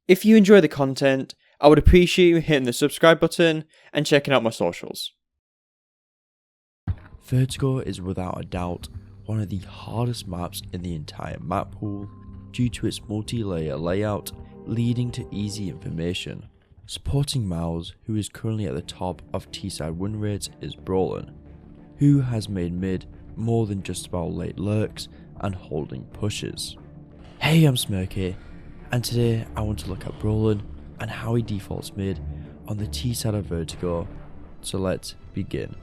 If you enjoy the content, I would appreciate you hitting the subscribe button and checking out my socials. Vertigo is without a doubt one of the hardest maps in the entire map pool due to its multi-layer layout leading to easy information. Supporting Mouse, who is currently at the top of T-side win rates, is Brollan, who has made mid more than just about late lurks and holding pushes. Hey, I'm Smirky, and today I want to look at Brollan and how he defaults mid on the T-side of Vertigo, so let's begin.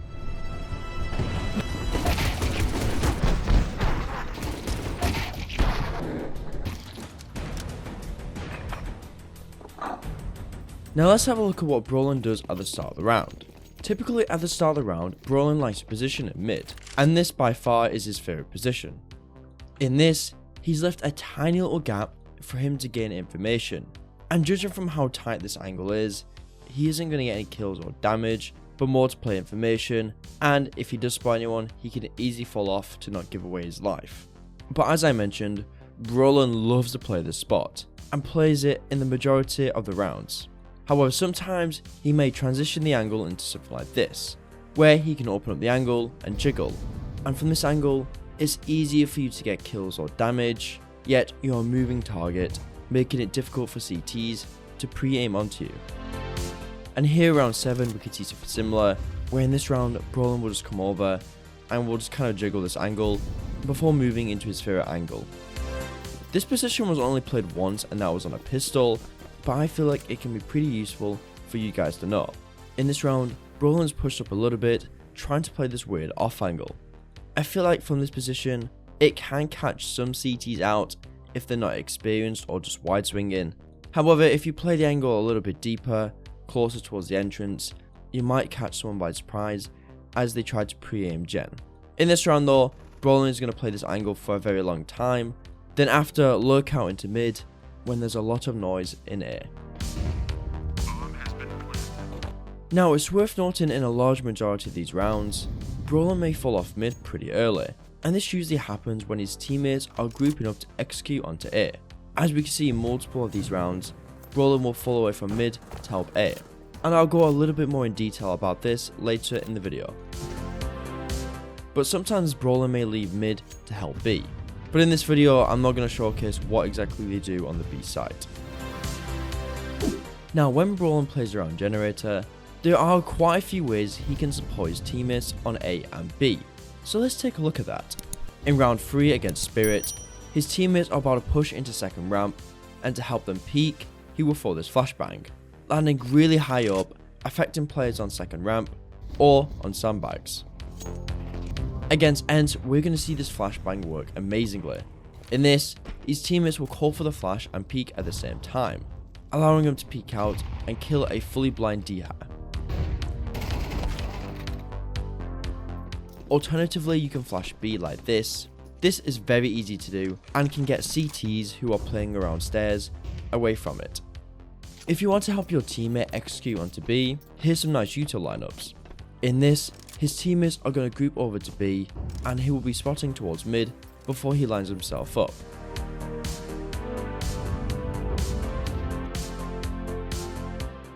Now let's have a look at what Brollan does at the start of the round. Typically at the start of the round, Brollan likes to position at mid, and this by far is his favourite position. In this, he's left a tiny little gap for him to gain information, and judging from how tight this angle is, he isn't going to get any kills or damage, but more to play information, and if he does spot anyone, he can easily fall off to not give away his life. But as I mentioned, Brollan loves to play this spot, and plays it in the majority of the rounds. However, sometimes he may transition the angle into something like this, where he can open up the angle and jiggle, and from this angle, it's easier for you to get kills or damage, yet you're a moving target, making it difficult for CTs to pre-aim onto you. And here round 7 we could see something similar, where in this round Brollan will just come over and will just kind of jiggle this angle before moving into his favourite angle. This position was only played once and that was on a pistol, but I feel like it can be pretty useful for you guys to know. In this round, Brollan's pushed up a little bit, trying to play this weird off angle. I feel like from this position, it can catch some CTs out if they're not experienced or just wide swinging. However, if you play the angle a little bit deeper, closer towards the entrance, you might catch someone by surprise as they try to pre-aim gen. In this round though, Brollan is going to play this angle for a very long time, then after lurk out into mid, when there's a lot of noise in air. Now it's worth noting in a large majority of these rounds, Brollan may fall off mid pretty early, and this usually happens when his teammates are grouping up to execute onto A. As we can see in multiple of these rounds, Brollan will fall away from mid to help A, and I'll go a little bit more in detail about this later in the video. But sometimes Brollan may leave mid to help B. But in this video, I'm not going to showcase what exactly they do on the B side. Now, when Brollan plays around Generator, there are quite a few ways he can support his teammates on A and B. So let's take a look at that. In round 3 against Spirit, his teammates are about to push into second ramp, and to help them peek, he will throw this flashbang, landing really high up, affecting players on second ramp or on sandbags. Against Ent, we're going to see this flashbang work amazingly. In this, his teammates will call for the flash and peek at the same time, allowing him to peek out and kill a fully blind D-hat. Alternatively, you can flash B like this. This is very easy to do and can get CTs who are playing around stairs away from it. If you want to help your teammate execute onto B, here's some nice util lineups. In this, his teammates are going to group over to B, and he will be spotting towards mid before he lines himself up.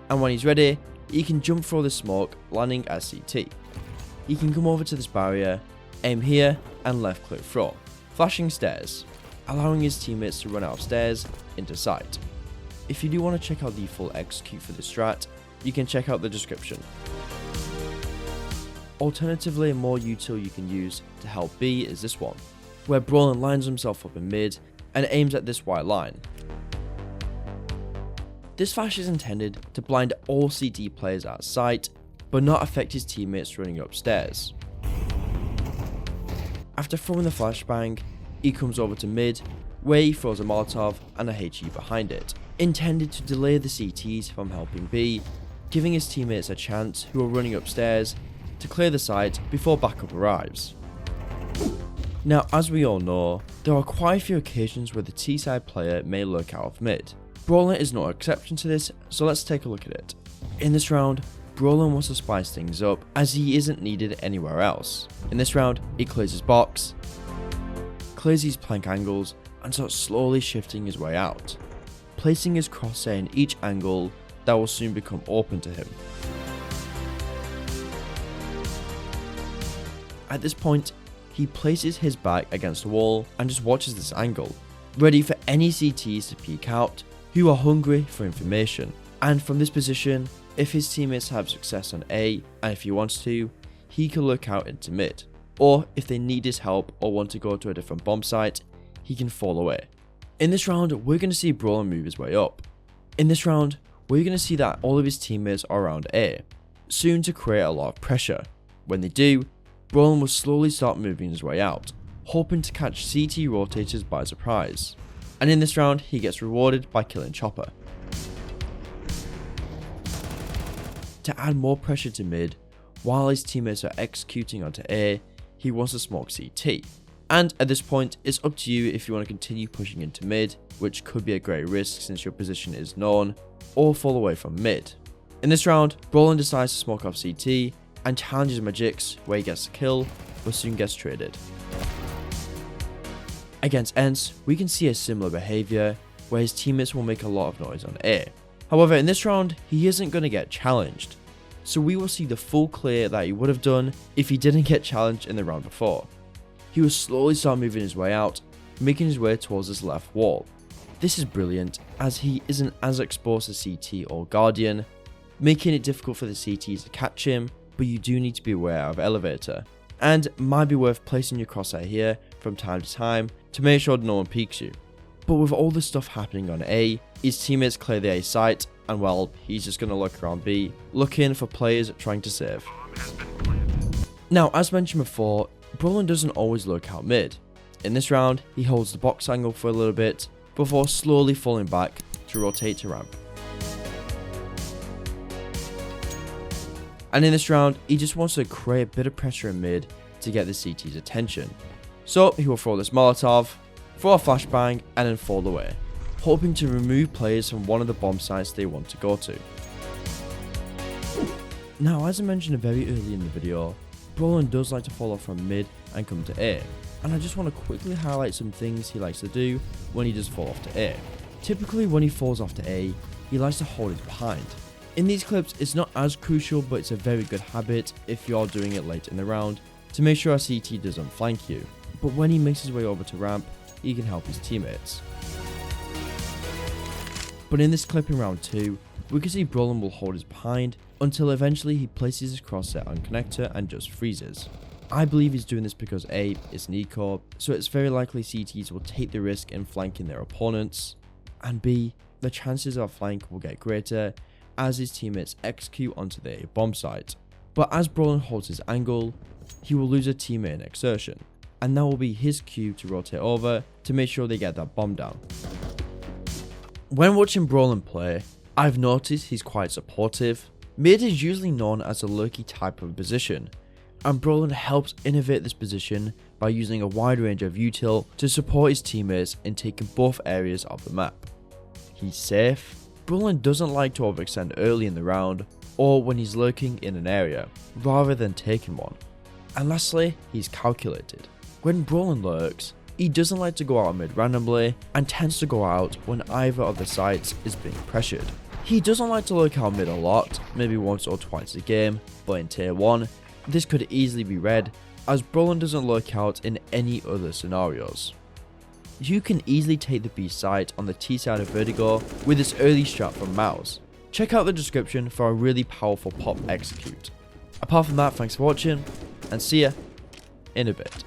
And when he's ready, he can jump through the smoke, landing as CT. He can come over to this barrier, aim here, and left click throw, flashing stairs, allowing his teammates to run out of stairs into sight. If you do want to check out the full execute for this strat, you can check out the description. Alternatively, a more util you can use to help B is this one, where Brollan lines himself up in mid and aims at this white line. This flash is intended to blind all CT players at sight, but not affect his teammates running upstairs. After throwing the flashbang, he comes over to mid, where he throws a Molotov and a HE behind it, intended to delay the CTs from helping B, giving his teammates a chance who are running upstairs to clear the site before backup arrives. Now, as we all know, there are quite a few occasions where the T-side player may lurk out of mid. Brollan is no exception to this, so let's take a look at it. In this round, Brollan wants to spice things up as he isn't needed anywhere else. In this round, he clears his box, clears his plank angles, and starts slowly shifting his way out. placing his crosshair in each angle that will soon become open to him. At this point, he places his back against the wall and just watches this angle, ready for any CTs to peek out who are hungry for information. And from this position, if his teammates have success on A, and if he wants to, he can look out into mid. Or if they need his help or want to go to a different bomb site, he can fall away. In this round, we're going to see Brollan move his way up. In this round, we're going to see that all of his teammates are around A, soon to create a lot of pressure. When they do, Brollan will slowly start moving his way out, hoping to catch CT rotators by surprise. And in this round, he gets rewarded by killing Chopper. To add more pressure to mid, while his teammates are executing onto A, he wants to smoke CT. And at this point, it's up to you if you want to continue pushing into mid, which could be a great risk since your position is known, or fall away from mid. In this round, Brollan decides to smoke off CT and challenges Magix, where he gets a kill, but soon gets traded. Against Ents, we can see a similar behaviour, where his teammates will make a lot of noise on A. However, in this round, he isn't going to get challenged, so we will see the full clear that he would have done if he didn't get challenged in the round before. He will slowly start moving his way out, making his way towards his left wall. This is brilliant, as he isn't as exposed to CT or Guardian, making it difficult for the CTs to catch him, but you do need to be aware of Elevator. And might be worth placing your crosshair here from time to time to make sure no one peeks you. But with all this stuff happening on A, his teammates clear the A site, and well, he's just going to look around B, looking for players trying to save. Now, as mentioned before, Brollan doesn't always lurk out mid. In this round, he holds the box angle for a little bit, before slowly falling back to rotate to ramp. And in this round, he just wants to create a bit of pressure in mid to get the CT's attention. So he will throw this Molotov, throw a flashbang, and then fall away, hoping to remove players from one of the bomb sites they want to go to. Now, as I mentioned very early in the video, Brollan does like to fall off from mid and come to A, and I just want to quickly highlight some things he likes to do when he does fall off to A. Typically when he falls off to A, he likes to hold his behind. In these clips, it's not as crucial, but it's a very good habit if you're doing it late in the round to make sure a CT doesn't flank you. But when he makes his way over to ramp, he can help his teammates. But in this clip in round 2, we can see Brollan will hold his behind until eventually he places his crosshair on connector and just freezes. I believe he's doing this because A, it's an eco, so it's very likely CTs will take the risk in flanking their opponents, and B, the chances of a flank will get greater as his teammates execute onto their bomb site. But as Brollan holds his angle, he will lose a teammate in exertion, and that will be his cue to rotate over to make sure they get that bomb down. When watching Brollan play, I've noticed he's quite supportive. Mid is usually known as a lurky type of position, and Brollan helps innovate this position by using a wide range of util to support his teammates in taking both areas of the map. He's safe. Brollan doesn't like to overextend early in the round or when he's lurking in an area, rather than taking one. And lastly, he's calculated. When Brollan lurks, he doesn't like to go out mid randomly and tends to go out when either of the sites is being pressured. He doesn't like to lurk out mid a lot, maybe once or twice a game, but in tier 1, this could easily be read as Brollan doesn't lurk out in any other scenarios. You can easily take the B site on the T side of Vertigo with this early strat from Mouse. Check out the description for a really powerful pop execute. Apart from that, thanks for watching, and see ya in a bit.